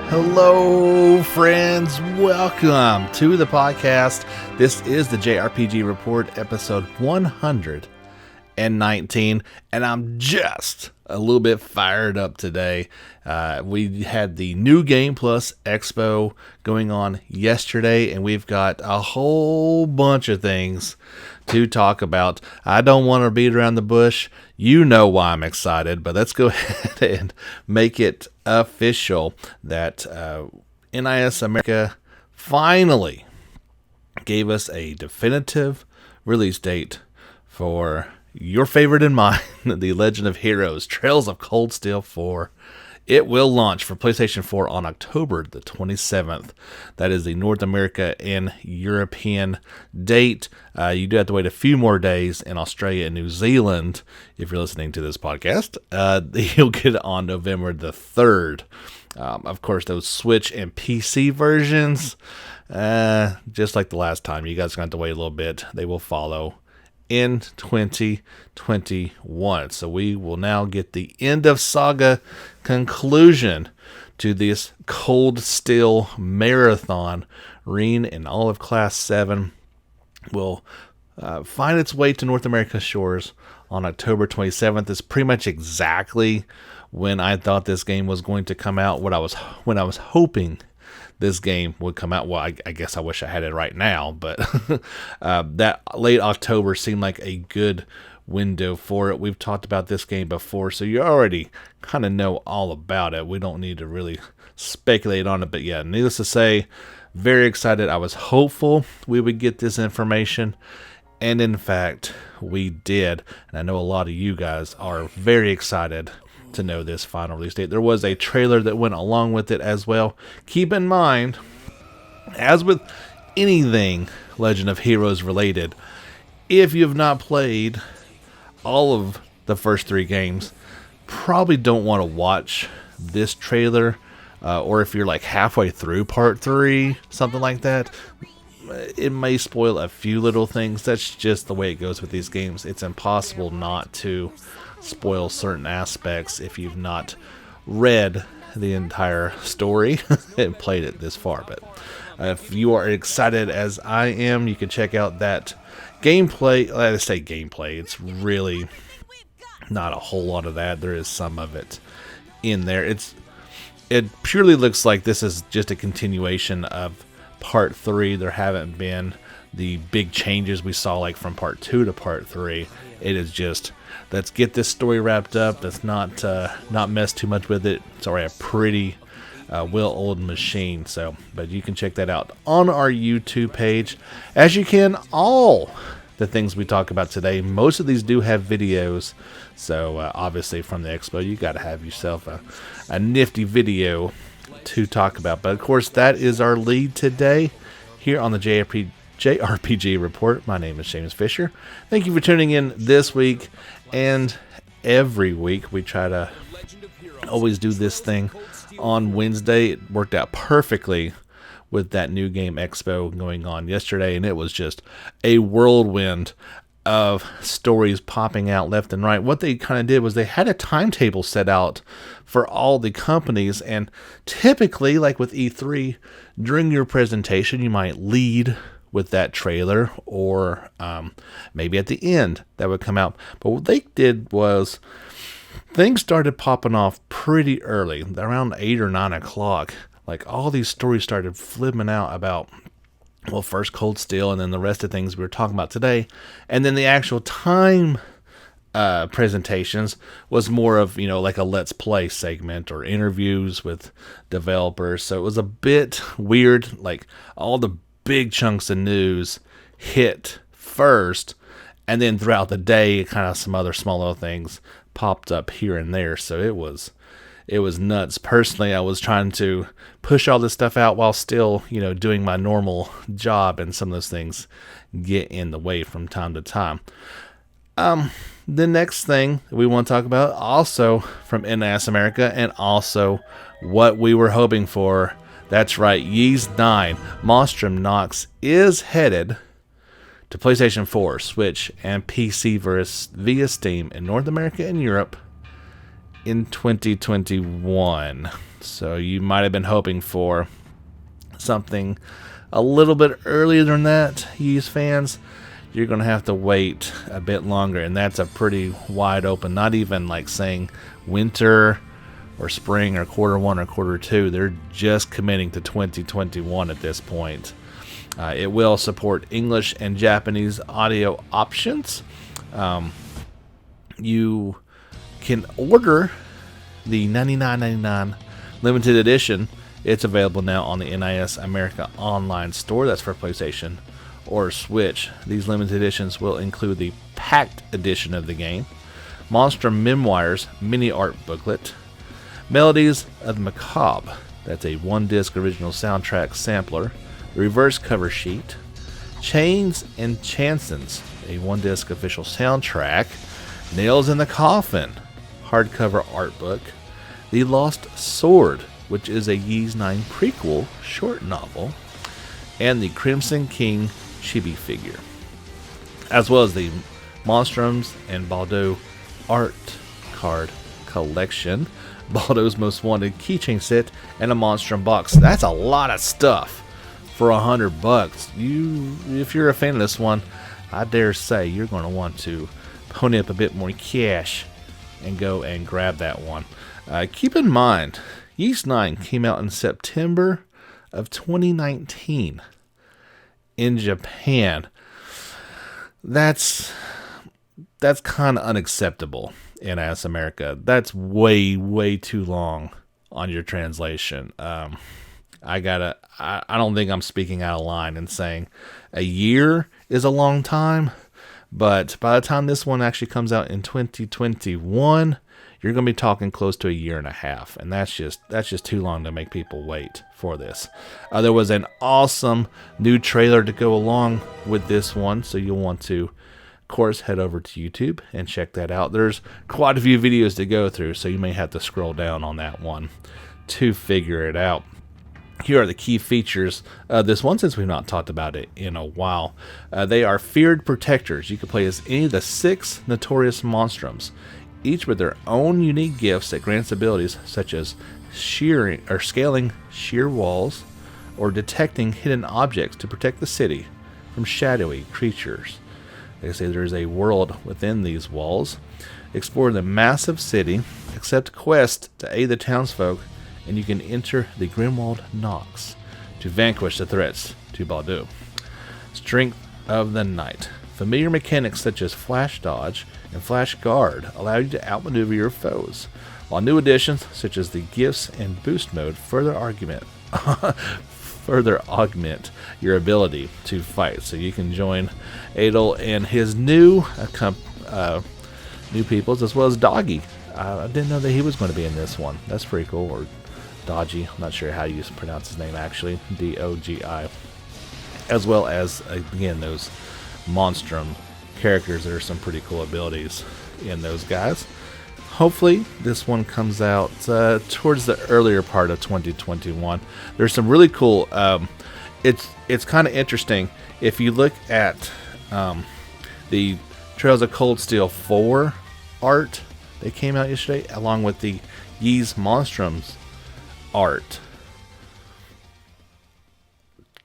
Hello, friends. Welcome to the podcast. This is the JRPG Report, episode 119, and I'm just a little bit fired up today. We had the New Game Plus Expo going on yesterday, and we've got a whole bunch of things to talk about. I don't want to beat around the bush. You know why I'm excited, but let's go ahead and make it official that NIS America finally gave us a definitive release date for your favorite and mine, The Legend of Heroes, Trails of Cold Steel 4. It will launch for PlayStation 4 on October the 27th. That is the North America and European date. You do have to wait a few more days in Australia and New Zealand if you're listening to this podcast. You'll get it on November the 3rd. Of course, those Switch and PC versions, just like the last time, you guys are going to have to wait a little bit. They will follow in 2021. So we will now get the end of saga conclusion to this Cold Steel marathon. Reen and all of Class 7 will find its way to North America's shores on October 27th. It's pretty much exactly when I thought this game was going to come out, when I was hoping this game would come out. Well, I guess I wish I had it right now, but that late October seemed like a good window for it. We've talked about this game before, so you already kind of know all about it. We don't need to really speculate on it, but yeah, needless to say, very excited. I was hopeful we would get this information, and in fact, we did. And I know a lot of you guys are very excited to know this final release date. There was a trailer that went along with it as well. Keep in mind, as with anything Legend of Heroes related, if you have not played all of the first 3 games, probably don't want to watch this trailer, or if you're like halfway through part 3, something like that, it may spoil a few little things. That's just the way it goes with these games. It's impossible not to spoil certain aspects if you've not read the entire story and played it this far. But if you are excited as I am, you can check out that gameplay. Let us say gameplay. It's really not a whole lot of that. There is some of it in there. It purely looks like this is just a continuation of part 3. There haven't been the big changes we saw like from part 2 to part 3. It is just, let's get this story wrapped up. Let's not mess too much with it. It's already a pretty well-oiled machine. So, but you can check that out on our YouTube page, as you can all the things we talk about today. Most of these do have videos, so obviously from the expo, you got to have yourself a nifty video to talk about. But of course, that is our lead today here on the JRPG Report. My name is Seamus Fisher. Thank you for tuning in this week and every week. We try to always do this thing on Wednesday. It worked out perfectly with that New Game Expo going on yesterday, and it was just a whirlwind of stories popping out left and right. What they kind of did was they had a timetable set out for all the companies, and typically, like with E3, during your presentation, you might lead with that trailer, or maybe at the end that would come out. But what they did was things started popping off pretty early, around 8 or 9 o'clock. Like all these stories started flipping out about, well, first Cold Steel, and then the rest of things we were talking about today. And then the actual time presentations was more of, like a Let's Play segment or interviews with developers. So it was a bit weird. Like all the big chunks of news hit first, and then throughout the day, kind of some other small little things popped up here and there. So it was nuts. Personally, I was trying to push all this stuff out while still, doing my normal job, and some of those things get in the way from time to time. The next thing we want to talk about, also from NIS America, and also what we were hoping for. That's right, Ys 9, Maelstrom Nox is headed to PlayStation 4, Switch, and PC via Steam in North America and Europe in 2021. So you might have been hoping for something a little bit earlier than that, Ys fans. You're going to have to wait a bit longer, and that's a pretty wide open, not even like saying winter or spring or Q1 or Q2. They're just committing to 2021 at this point. It will support English and Japanese audio options. You can order the $99.99 limited edition. It's available now on the NIS America online store. That's for PlayStation or Switch. These limited editions will include the packed edition of the game, Monster Memoirs mini art booklet, Melodies of the Macabre, that's a one-disc original soundtrack sampler, the reverse cover sheet, Chains and Chansons, a one-disc official soundtrack, Nails in the Coffin, hardcover art book, The Lost Sword, which is a Ys 9 prequel short novel, and the Crimson King chibi figure, as well as the Monstrums and Baldo art card collection, Baldo's Most Wanted keychain set, and a Monstrum box. That's a lot of stuff for $100. If you're a fan of this one, I dare say you're going to want to pony up a bit more cash and go and grab that one. Keep in mind, Ys 9 came out in September of 2019 in Japan. That's kind of unacceptable in NIS America. That's way too long on your translation. I don't think I'm speaking out of line in saying a year is a long time, but by the time this one actually comes out in 2021, you're going to be talking close to a year and a half, and that's just too long to make people wait for this. There was an awesome new trailer to go along with this one, so you'll want to, of course, head over to YouTube and check that out. There's quite a few videos to go through, so you may have to scroll down on that one to figure it out. Here are the key features of this one, since we've not talked about it in a while. They are feared protectors. You can play as any of the 6 notorious monstrums, each with their own unique gifts that grants abilities such as scaling sheer walls or detecting hidden objects to protect the city from shadowy creatures. They say there's a world within these walls. Explore the massive city, accept quests to aid the townsfolk, and you can enter the Grimwald Nox to vanquish the threats to Baldo. Strength of the Night. Familiar mechanics such as flash dodge and flash guard allow you to outmaneuver your foes, while new additions such as the gifts and boost mode further augment your ability to fight. So you can join Adel and his new peoples, as well as Doggy. I didn't know that he was going to be in this one. That's pretty cool. Or Dodgy, I'm not sure how you pronounce his name actually, Dogi, as well as, again, those Monstrum characters. There are some pretty cool abilities in those guys. Hopefully this one comes out towards the earlier part of 2021. There's some really cool, it's kind of interesting if you look at the Trails of Cold Steel 4 art that came out yesterday, along with the Ys Monstrums art.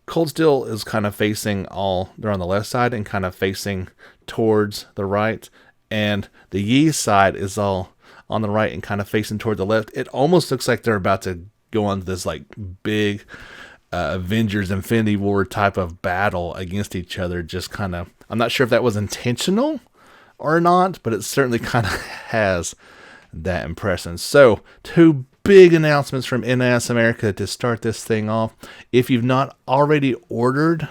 Cold Steel is kind of facing they're on the left side and kind of facing towards the right, and the Ys side is all on the right and kind of facing toward the left. It almost looks like they're about to go on this like big Avengers Infinity War type of battle against each other. Just kind of, I'm not sure if that was intentional or not, but it certainly kind of has that impression. So, 2 big announcements from NIS America to start this thing off. If you've not already ordered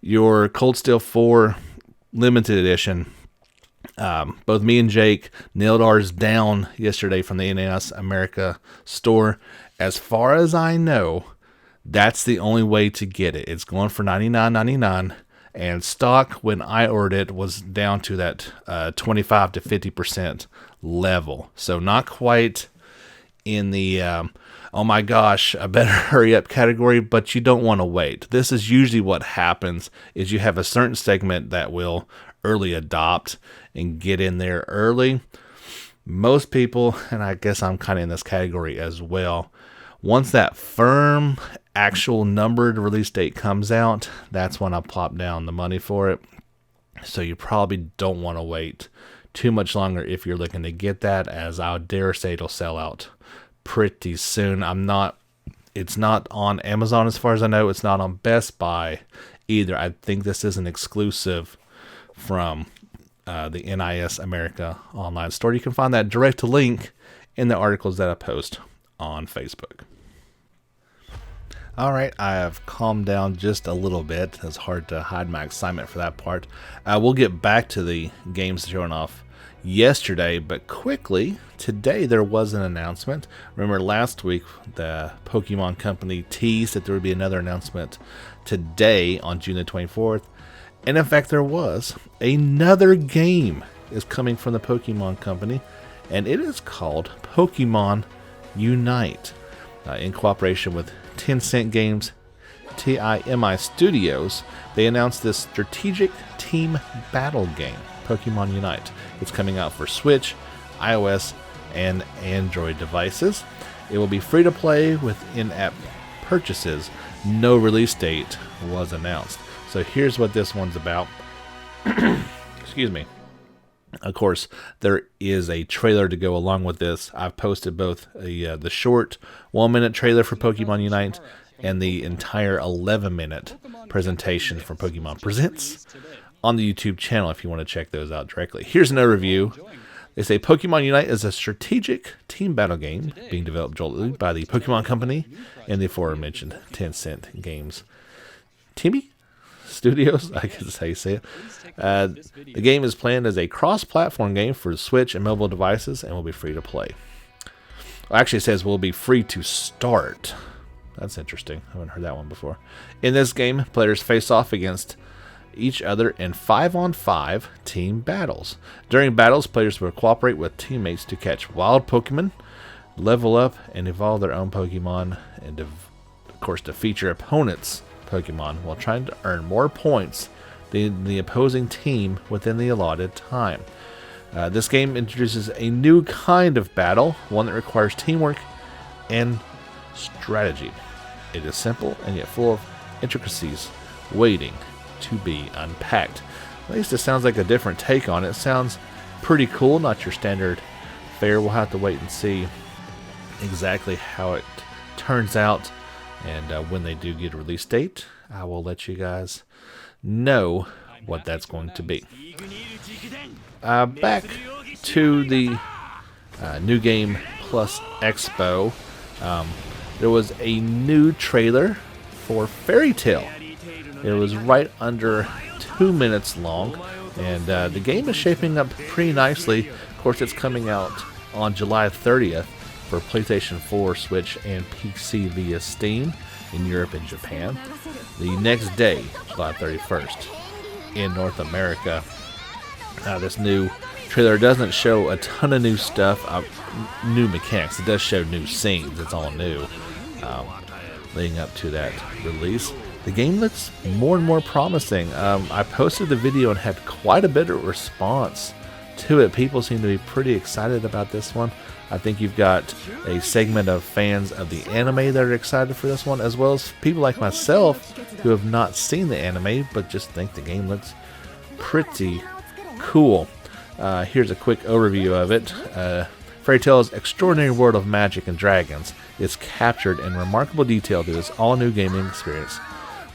your Cold Steel 4 limited edition, both me and Jake nailed ours down yesterday from the NIS America store. As far as I know, that's the only way to get it. It's going for $99.99, and stock when I ordered it was down to that 25 to 50% level. So not quite in the oh my gosh, I better hurry up category, but you don't want to wait. This is usually what happens is you have a certain segment that will early adopt and get in there early. Most people, and I guess I'm kind of in this category as well, once that firm actual numbered release date comes out, that's when I plop down the money for it. So you probably don't want to wait too much longer if you're looking to get that, as I dare say it'll sell out pretty soon. It's not on Amazon as far as I know. It's not on Best Buy either. I think this is an exclusive from the NIS America online store. You can find that direct link in the articles that I post on Facebook. All right, I have calmed down just a little bit. It's hard to hide my excitement for that part. We'll get back to the games showing off yesterday, but quickly, today there was an announcement. Remember last week the Pokemon Company teased that there would be another announcement today on June the 24th. And in fact, there was. Another game is coming from the Pokemon Company, and it is called Pokemon Unite. In cooperation with Tencent Games, TIMI Studios, they announced this strategic team battle game, Pokemon Unite. It's coming out for Switch, iOS, and Android devices. It will be free to play with in-app purchases. No release date was announced. So here's what this one's about. Excuse me. Of course, there is a trailer to go along with this. I've posted both the short 1-minute trailer for Pokemon Unite and the entire 11-minute presentation from Pokemon Presents on the YouTube channel if you want to check those out directly. Here's an overview. They say Pokemon Unite is a strategic team battle game being developed jointly by the Pokemon Company and the aforementioned Tencent Games TIMI Studios, I guess is how you say it. The game is planned as a cross-platform game for Switch and mobile devices and will be free to play. Well, actually, it says will be free to start. That's interesting. I haven't heard that one before. In this game, players face off against each other in 5-on-5 team battles. During battles, players will cooperate with teammates to catch wild Pokemon, level up, and evolve their own Pokemon, and of course defeat your opponent's Pokemon while trying to earn more points than the opposing team within the allotted time. This game introduces a new kind of battle, one that requires teamwork and strategy. It is simple and yet full of intricacies waiting to be unpacked. At least it sounds like a different take on it. It sounds pretty cool, not your standard fare. We'll have to wait and see exactly how it turns out. And when they do get a release date, I will let you guys know what that's going to be. Back to the New Game Plus Expo. There was a new trailer for Fairy Tail. It was right under 2 minutes long, and the game is shaping up pretty nicely. Of course, it's coming out on July 30th for PlayStation 4, Switch, and PC via Steam in Europe and Japan. The next day, July 31st, in North America. This new trailer doesn't show a ton of new stuff, new mechanics. It does show new scenes. It's all new leading up to that release. The game looks more and more promising. I posted the video and had quite a bit of response to it. People seem to be pretty excited about this one. I think you've got a segment of fans of the anime that are excited for this one, as well as people like myself who have not seen the anime but just think the game looks pretty cool. Here's a quick overview of it. Fairy Tail's extraordinary world of magic and dragons is captured in remarkable detail through this all-new gaming experience,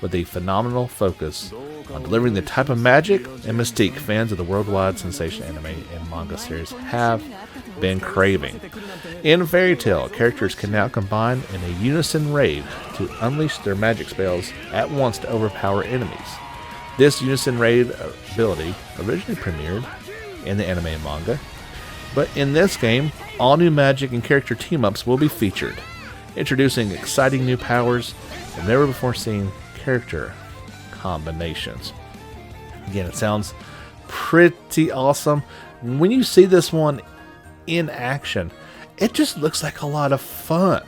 with a phenomenal focus on delivering the type of magic and mystique fans of the worldwide sensation anime and manga series have been craving. In Fairy Tail, characters can now combine in a unison raid to unleash their magic spells at once to overpower enemies. This unison raid ability originally premiered in the anime and manga, but in this game, all new magic and character team-ups will be featured, introducing exciting new powers and never before seen character combinations. Again, it sounds pretty awesome. When you see this one in action, it just looks like a lot of fun.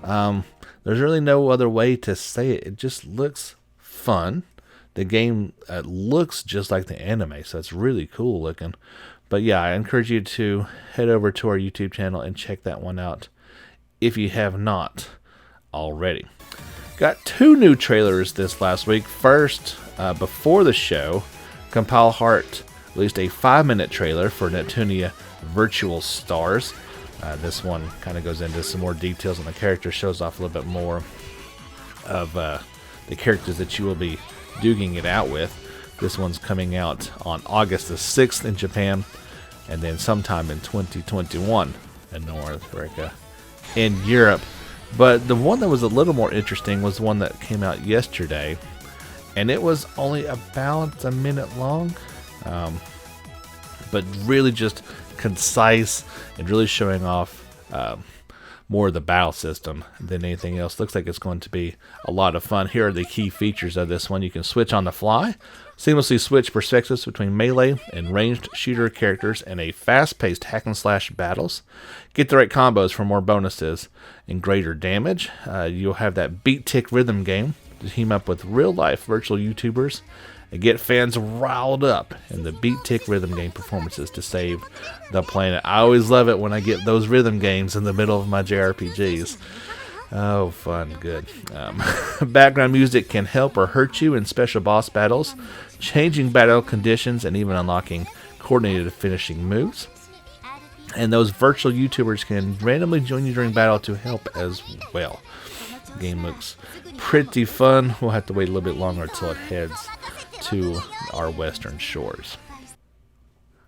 There's really no other way to say it. It just looks fun. The game looks just like the anime, so it's really cool looking. But yeah, I encourage you to head over to our YouTube channel and check that one out if you have not already. Got 2 new trailers this last week. First, before the show, Compile Heart released a 5-minute trailer for Neptunia Virtual Stars. This one kind of goes into some more details on the character, shows off a little bit more of the characters that you will be duking it out with. This one's coming out on August the 6th in Japan, and then sometime in 2021 in North America and Europe. But the one that was a little more interesting was the one that came out yesterday, and it was only about a minute long, but really just concise and really showing off more of the battle system than anything else. Looks like it's going to be a lot of fun. Here are the key features of this one. You can switch on the fly, seamlessly switch perspectives between melee and ranged shooter characters in a fast-paced hack and slash battles. Get the right combos for more bonuses and greater damage. You'll have that beat tick rhythm game to team up with real-life virtual YouTubers and get fans riled up in the beat tick rhythm game performances to save the planet. I always love it when I get those rhythm games in the middle of my JRPGs. Oh, fun, good. Background music can help or hurt you in special boss battles, changing battle conditions, and even unlocking coordinated finishing moves. And those virtual YouTubers can randomly join you during battle to help as well. The game looks pretty fun. We'll have to wait a little bit longer until it heads to our western shores.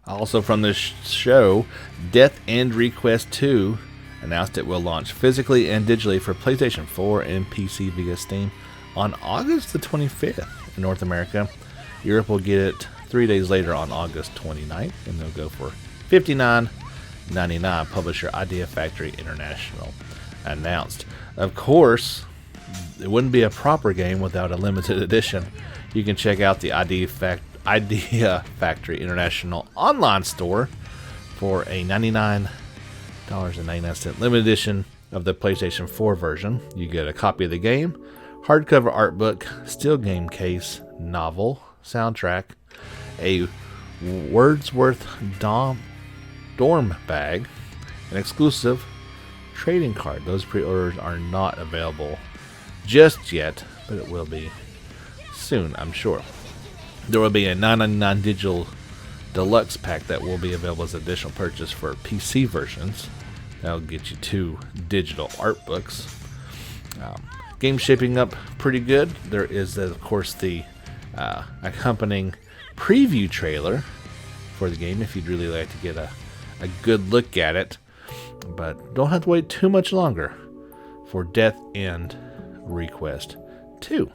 Also from this show, Death End Request 2 announced it will launch physically and digitally for PlayStation 4 and PC via Steam on August the 25th in North America. Europe will get it 3 days later on August 29th, and they'll go for $59.99. Publisher Idea Factory International announced. Of course, it wouldn't be a proper game without a limited edition. You can check out the Idea Factory International online store for a $99.99 limited edition of the PlayStation 4 version. You get a copy of the game, hardcover art book, steel game case, novel, soundtrack, a Wordsworth dorm bag, an exclusive trading card. Those pre-orders are not available just yet, but it will be soon, I'm sure. There will be a $9.99 digital deluxe pack that will be available as additional purchase for PC versions. That'll get you 2 digital art books. Game shaping up pretty good. There is, of course, the accompanying preview trailer for the game if you'd really like to get a good look at it. But don't have to wait too much longer for Death End Request 2.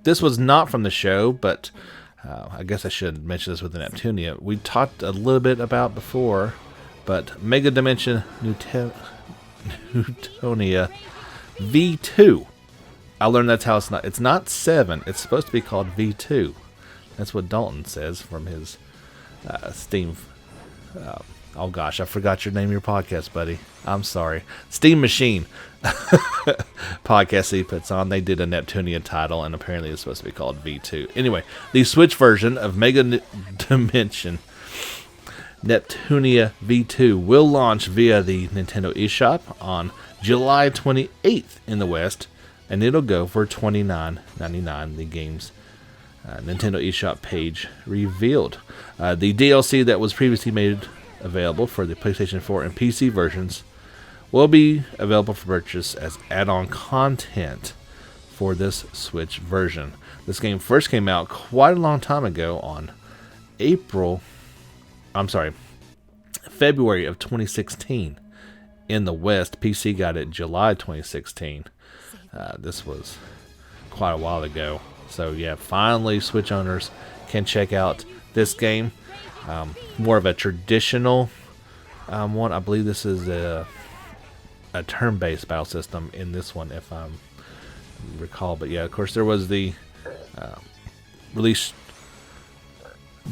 This was not from the show, but I guess I should mention this with the Neptunia. We talked a little bit about before, but Mega Dimension Neptunia V2. I learned that's how it's not 7. It's supposed to be called V2. That's what Dalton says from his Steam. Oh gosh, I forgot your name of your podcast, buddy. I'm sorry. Steam Machine podcast he puts on. They did a Neptunia title, and apparently it's supposed to be called V2. Anyway, the Switch version of Mega Dimension Neptunia V2 will launch via the Nintendo eShop on July 28th in the West, and it'll go for $29.99. The game's Nintendo eShop page revealed. The DLC that was previously made available for the PlayStation 4 and PC versions will be available for purchase as add-on content for this Switch version. This game first came out quite a long time ago on February of 2016 in the West. PC got it July 2016. This was quite a while ago. So yeah, finally Switch owners can check out this game. More of a traditional one. I believe this is a turn-based battle system in this one, if I recall. But yeah, of course, there was the release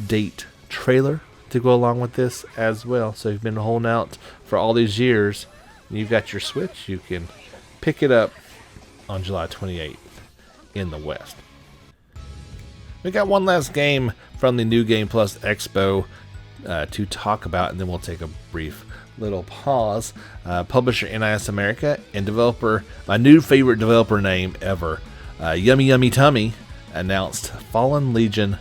date trailer to go along with this as well. So you've been holding out for all these years. you've got your Switch, you can pick it up on July 28th in the West. We got one last game from the New Game Plus Expo to talk about, and then we'll take a brief little pause. Publisher NIS America and developer, my new favorite developer name ever, Yummy Yummy Tummy, announced Fallen Legion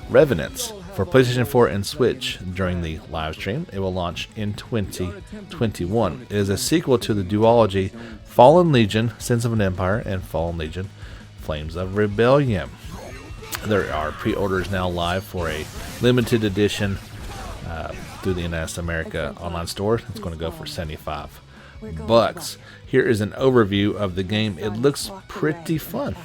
Revenants for PlayStation 4 and Switch during the live stream. It will launch in 2021. It is a sequel to the duology Fallen Legion, Sins of an Empire, and Fallen Legion, Flames of Rebellion. There are pre-orders now live for a limited edition through the NS America online store. It's going to go for $75. Here is an overview of the game. It looks pretty fun.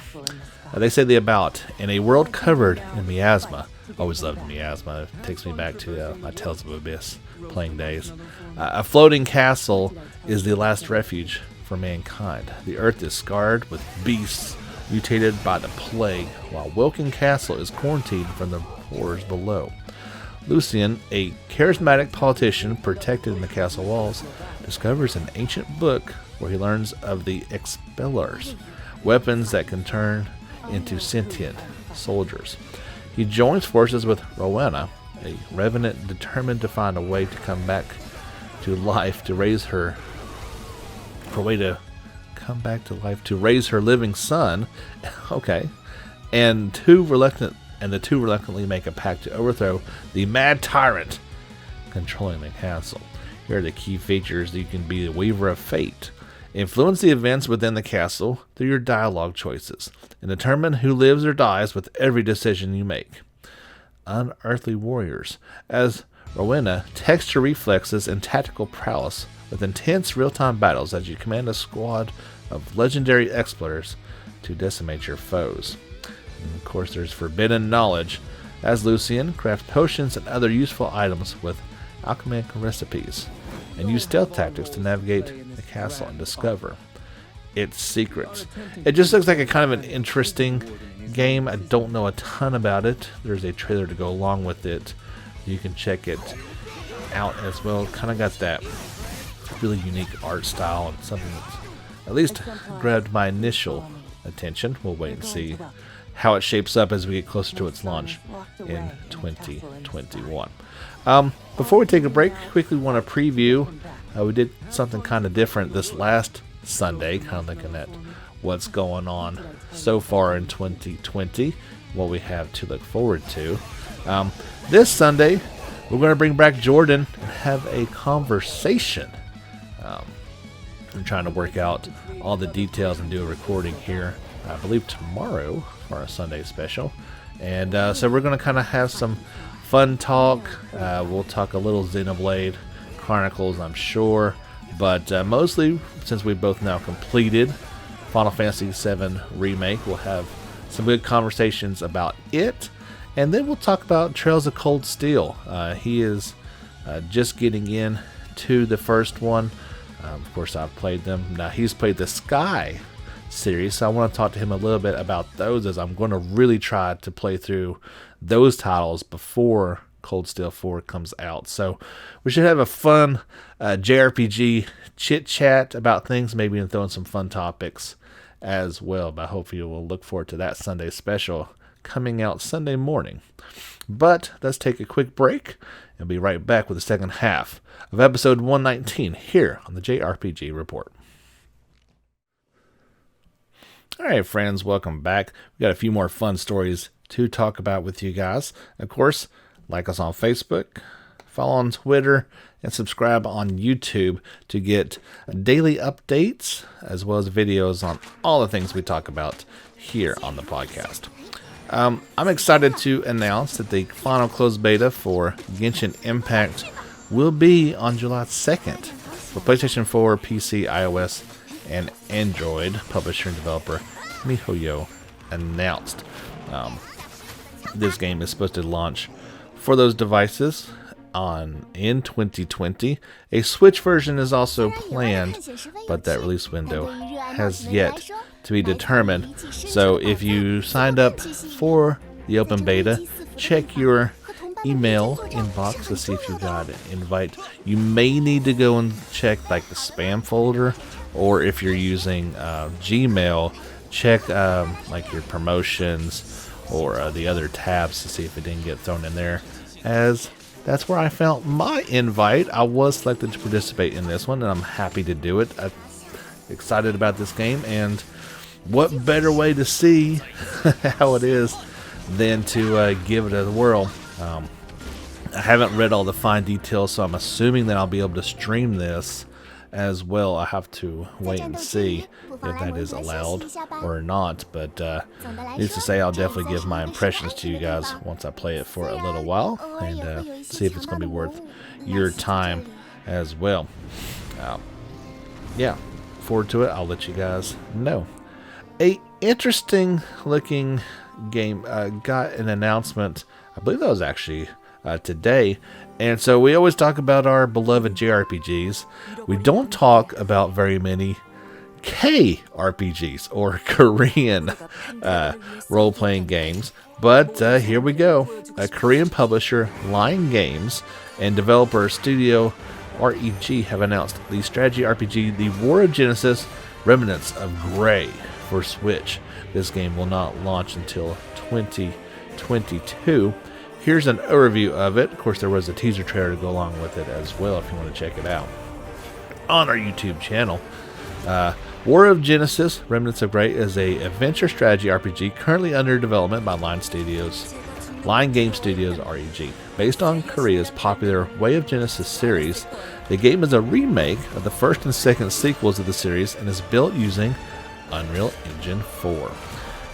They say the about: in a world covered in miasma. Always loved miasma. It takes me back to my Tales of Abyss playing days. A floating castle is the last refuge for mankind. The earth is scarred with beasts mutated by the plague, while Wilkin Castle is quarantined from the horrors below. Lucian, a charismatic politician protected in the castle walls, discovers an ancient book where he learns of the Expellers, weapons that can turn into sentient soldiers. He joins forces with Rowena, a revenant determined to find a way to come back to life to raise her living son. Okay. And the two reluctantly make a pact to overthrow the mad tyrant controlling the castle. Here are the key features. You can be the Weaver of Fate, influence the events within the castle through your dialogue choices, and determine who lives or dies with every decision you make. Unearthly Warriors, as Rowena texts your reflexes and tactical prowess with intense real-time battles as you command a squad of legendary explorers to decimate your foes. And of course, there's Forbidden Knowledge, as Lucian crafts potions and other useful items with alchemic recipes, and use stealth tactics to navigate the castle and discover its secrets. It just looks like a kind of an interesting game. I don't know a ton about it. There's a trailer to go along with it. You can check it out as well. Kind of got that really unique art style and something that's at least grabbed my initial attention. We'll wait and see how it shapes up as we get closer to its launch in 2021. Before we take a break, quickly want to preview. We did something kind of different this last Sunday, kind of looking at what's going on so far in 2020, what we have to look forward to. This Sunday, we're going to bring back Jordan and have a conversation. I'm trying to work out all the details and do a recording here, I believe tomorrow, for our Sunday special. And so we're going to kind of have some fun talk. We'll talk a little Xenoblade Chronicles, I'm sure. But mostly, since we've both now completed Final Fantasy VII Remake, we'll have some good conversations about it. And then we'll talk about Trails of Cold Steel. He is just getting in to the first one. Of course, I've played them. Now, he's played the Sky series, so I want to talk to him a little bit about those, as I'm going to really try to play through those titles before Cold Steel 4 comes out. So we should have a fun JRPG chit-chat about things, maybe, and throw in some fun topics as well. But I hope you will look forward to that Sunday special coming out Sunday morning. But let's take a quick break and be right back with the second half of episode 119 here on the JRPG Report. Alright, friends, welcome back. We got a few more fun stories to talk about with you guys. Of course, like us on Facebook, follow on Twitter, and subscribe on YouTube to get daily updates as well as videos on all the things we talk about here on the podcast. I'm excited to announce that the final closed beta for Genshin Impact will be on July 2nd for PlayStation 4, PC, iOS, and Android. Publisher and developer MiHoYo announced. This game is supposed to launch for those devices in 2020. A Switch version is also planned, but that release window has yet to be determined. So if you signed up for the open beta, check your email inbox to see if you got an invite. You may need to go and check like the spam folder, or if you're using Gmail, check like your promotions or the other tabs to see if it didn't get thrown in there, as that's where I found my invite. I was selected to participate in this one, and I'm happy to do it. I'm excited about this game, and what better way to see how it is than to give it a whirl. I haven't read all the fine details, so I'm assuming that I'll be able to stream this as well. I have to wait and see if that is allowed or not, but needless to say, I'll definitely give my impressions to you guys once I play it for a little while, and see if it's going to be worth your time as well. Yeah, forward to it. I'll let you guys know. A interesting looking game got an announcement. I believe that was actually today. And so we always talk about our beloved JRPGs. We don't talk about very many KRPGs or Korean role-playing games. But here we go. A Korean publisher, Line Games, and developer Studio REG have announced the strategy RPG The War of Genesis Revenants of Grey for Switch. This game will not launch until 2022. Here's an overview of it. Of course, there was a teaser trailer to go along with it as well if you want to check it out on our YouTube channel. War of Genesis Remnants of Grey is a adventure strategy RPG currently under development by Line Game Studios REG. Based on Korea's popular Way of Genesis series, the game is a remake of the first and second sequels of the series and is built using Unreal Engine 4.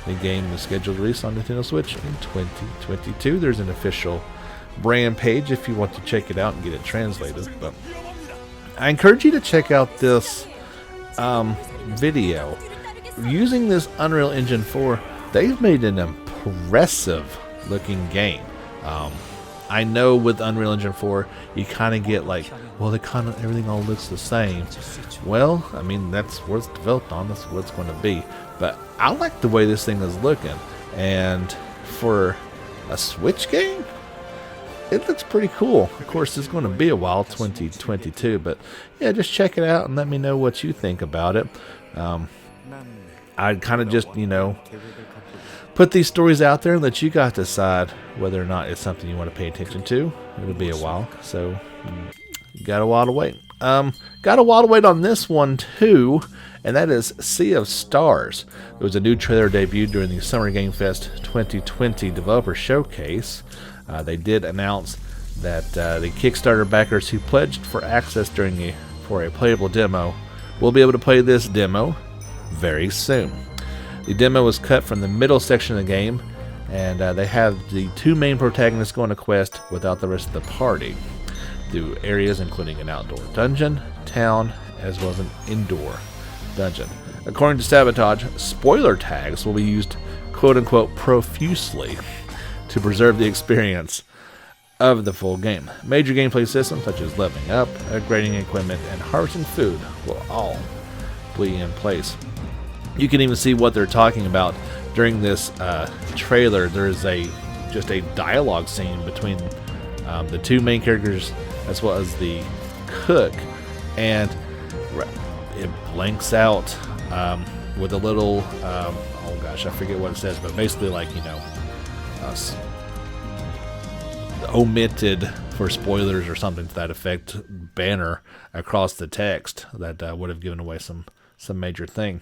The game is scheduled to release on Nintendo Switch in 2022. There's an official brand page if you want to check it out and get it translated. But I encourage you to check out this video. Using this Unreal Engine 4, they've made an impressive looking game. I know with Unreal Engine 4, you kind of get like, well, everything all looks the same. Well, I mean, that's what it's developed on. That's what it's going to be. But I like the way this thing is looking. And for a Switch game, it looks pretty cool. Of course, it's going to be a while, 2022. But yeah, just check it out and let me know what you think about it. I'd kind of just, put these stories out there and let you guys decide whether or not it's something you want to pay attention to. It'll be a while, so you got a while to wait. Got a while to wait on this one too, and that is Sea of Stars. There was a new trailer debuted during the Summer Game Fest 2020 Developer Showcase. They did announce that the Kickstarter backers who pledged for access for a playable demo will be able to play this demo very soon. The demo was cut from the middle section of the game, and they have the two main protagonists go on a quest without the rest of the party through areas including an outdoor dungeon, town, as well as an indoor dungeon. According to Sabotage, spoiler tags will be used quote-unquote profusely to preserve the experience of the full game. Major gameplay systems such as leveling up, upgrading equipment, and harvesting food will all be in place. You can even see what they're talking about during this trailer. There is just a dialogue scene between the two main characters as well as the cook, and it blanks out with a little oh gosh, I forget what it says, but basically like omitted for spoilers or something to that effect banner across the text that would have given away some major thing.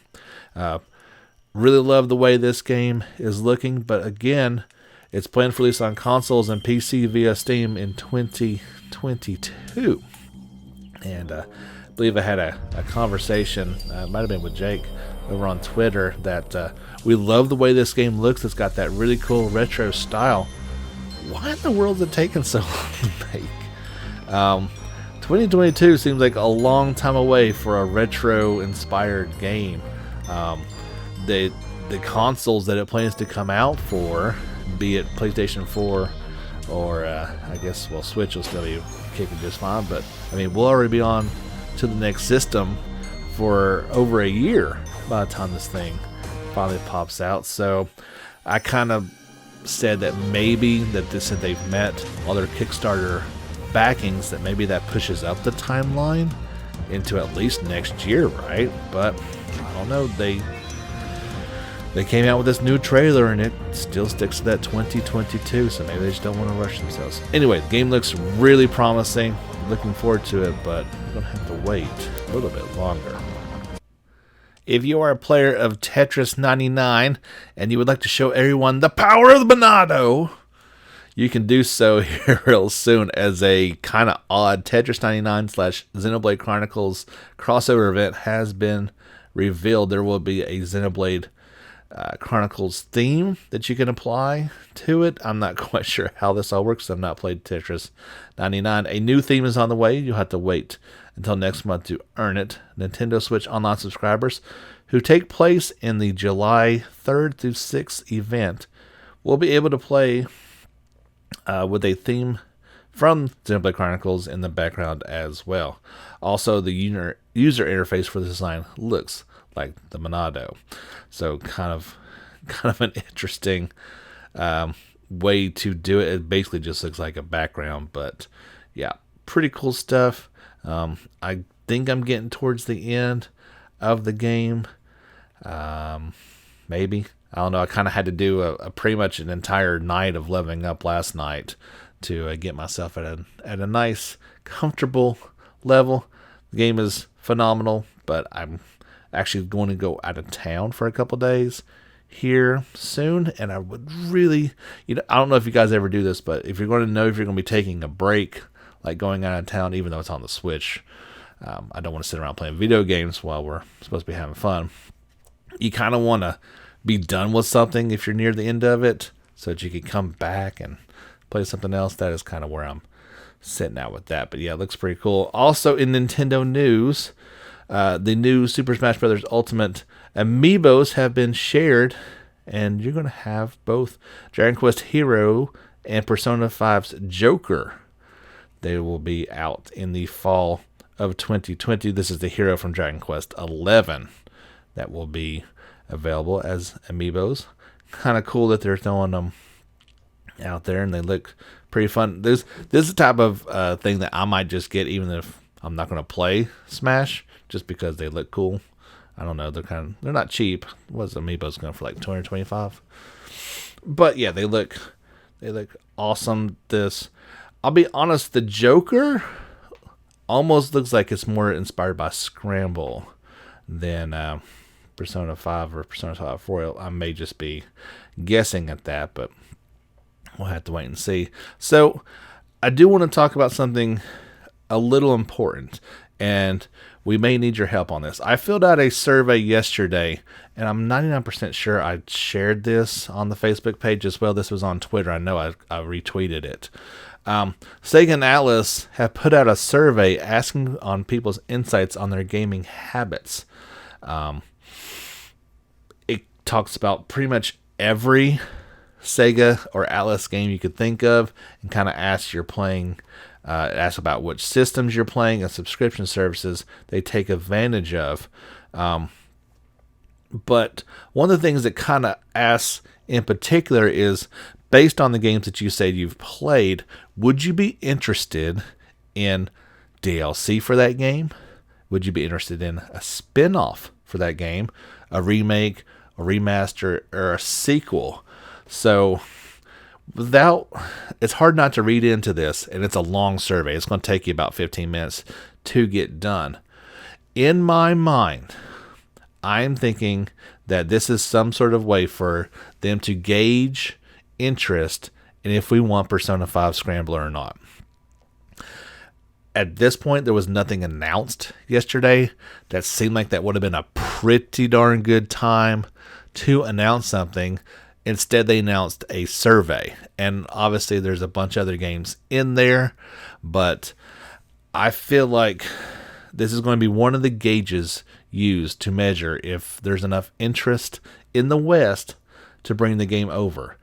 Really love the way this game is looking, but again, it's planned for release on consoles and PC via Steam in 2022. And I believe I had a conversation, it might have been with Jake over on Twitter, that we love the way this game looks. It's got that really cool retro style. Why in the world is it taking so long to make? 2022 seems like a long time away for a retro-inspired game. The consoles that it plans to come out for, be it PlayStation 4 or I guess, well, Switch will still be kicking just fine, but I mean, we'll already be on to the next system for over a year by the time this thing finally pops out. So I kind of said that maybe that they've met all their Kickstarter backings, that maybe that pushes up the timeline into at least next year, right? But I don't know. They came out with this new trailer and it still sticks to that 2022, so maybe they just don't want to rush themselves. Anyway, the game looks really promising. Looking forward to it, but we're going to have to wait a little bit longer. If you are a player of Tetris 99 and you would like to show everyone the power of the Monado, you can do so here real soon, as a kind of odd Tetris 99 / Xenoblade Chronicles crossover event has been revealed. There will be a Xenoblade Chronicles theme that you can apply to it. I'm not quite sure how this all works. I've not played Tetris 99. A new theme is on the way. You'll have to wait until next month to earn it. Nintendo Switch Online subscribers who take place in the July 3rd through 6th event will be able to play with a theme from Xenoblade Chronicles in the background as well. Also, the user interface for the design looks like the Monado, so kind of an interesting way to do it. It basically just looks like a background, but yeah, pretty cool stuff. I think I'm getting towards the end of the game. Maybe, I don't know. I kind of had to do a pretty much an entire night of leveling up last night to get myself at a nice, comfortable level. The game is phenomenal, but I'm actually going to go out of town for a couple days here soon, and I would really, I don't know if you guys ever do this, but if you're going to know if you're going to be taking a break, like going out of town, even though it's on the Switch, I don't want to sit around playing video games while we're supposed to be having fun. You kind of want to be done with something if you're near the end of it, so that you can come back and play something else. That is kind of where I'm sitting out with that. But yeah, it looks pretty cool. Also in Nintendo news, the new Super Smash Bros. Ultimate amiibos have been shared, and you're going to have both Dragon Quest Hero and Persona 5's Joker. They will be out in the fall of 2020. This is the hero from Dragon Quest 11 that will be available as amiibos. Kind of cool that they're throwing them out there, and they look pretty fun. This is the type of thing that I might just get, even if I'm not going to play Smash, just because they look cool. I don't know. They're not cheap. What's amiibos going for, like $225? But yeah, they look awesome. I'll be honest, the Joker almost looks like it's more inspired by Scramble than Persona 5 or Persona 5 Royal. I may just be guessing at that, but we'll have to wait and see. So I do want to talk about something a little important, and we may need your help on this. I filled out a survey yesterday, and I'm 99% sure I shared this on the Facebook page as well. This was on Twitter. I know I retweeted it. Sega and Atlas have put out a survey asking on people's insights on their gaming habits. It talks about pretty much every Sega or Atlas game you could think of, and kind of asks you're playing. Asks about which systems you're playing and subscription services they take advantage of. But one of the things that kind of asks in particular is, based on the games that you say you've played, would you be interested in DLC for that game? Would you be interested in a spin-off for that game, a remake, a remaster, or a sequel? So it's hard not to read into this, and it's a long survey. It's going to take you about 15 minutes to get done. In my mind, I'm thinking that this is some sort of way for them to gauge interest in if we want Persona 5 Scrambler or not. At this point, there was nothing announced yesterday that seemed like that would have been a pretty darn good time to announce something. Instead, they announced a survey, and obviously there's a bunch of other games in there, but I feel like this is going to be one of the gauges used to measure if there's enough interest in the West to bring the game over.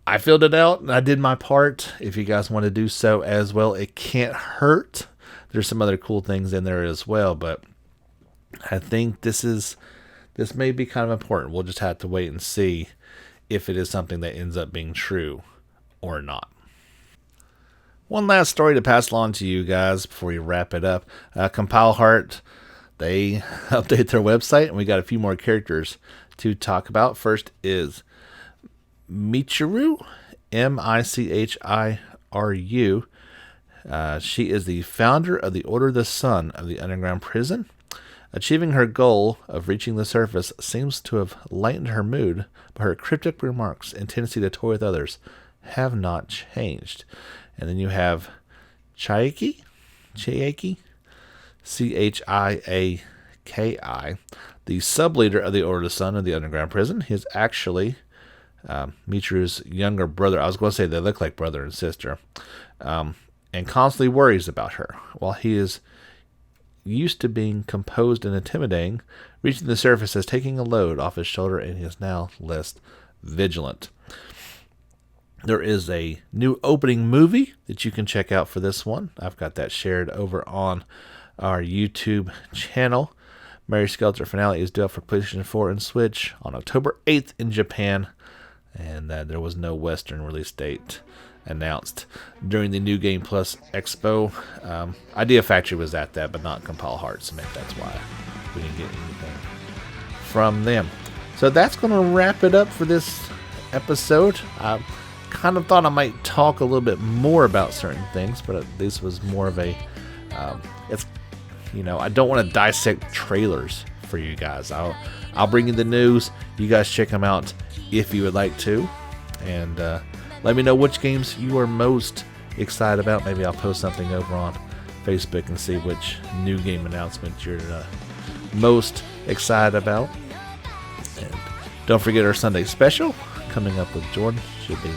I filled it out, and I did my part. If you guys want to do so as well, it can't hurt. There's some other cool things in there as well, but I think this may be kind of important. We'll just have to wait and see if it is something that ends up being true or not. One last story to pass along to you guys before we wrap it up. Compile Heart, they update their website, and we got a few more characters to talk about. First is Michiru, Michiru. She is the founder of the Order of the Sun of the underground prison. Achieving her goal of reaching the surface seems to have lightened her mood, but her cryptic remarks and tendency to toy with others have not changed. And then you have Chiaki, Chiaki, the sub-leader of the Order of the Sun of the underground prison. He is actually Michiru's younger brother. I was going to say they look like brother and sister. And constantly worries about her. While he is used to being composed and intimidating, reaching the surface is taking a load off his shoulder, and he is now less vigilant. There is a new opening movie that you can check out for this one. I've got that shared over on our YouTube channel. Mary Skelter finale is due out for PlayStation 4 and Switch on October 8th in Japan, and there was no Western release date announced during the New Game Plus Expo. Idea Factory was at that, but not Compile Heart, so maybe that's why we didn't get anything from them. So that's going to wrap it up for this episode. I kind of thought I might talk a little bit more about certain things, but this was more of a I don't want to dissect trailers for you guys. I'll bring you the news. You guys check them out if you would like to, and let me know which games you are most excited about. Maybe I'll post something over on Facebook and see which new game announcement you're most excited about. And don't forget our Sunday special coming up with Jordan. Should be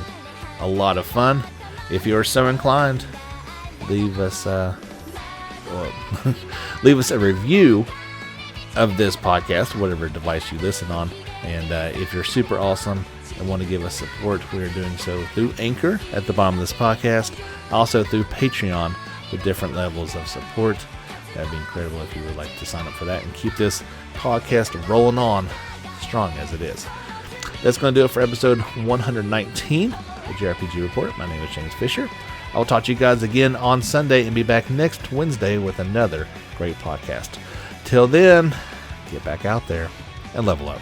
a lot of fun. If you're so inclined, leave us leave us a review of this podcast, whatever device you listen on. And if you're super awesome and want to give us support, we are doing so through Anchor at the bottom of this podcast, also through Patreon with different levels of support. That'd be incredible if you would like to sign up for that and keep this podcast rolling on strong as it is. That's going to do it for episode 119 of the JRPG Report. My name is James Fisher. I will talk to you guys again on Sunday and be back next Wednesday with another great podcast. Till then, get back out there and level up.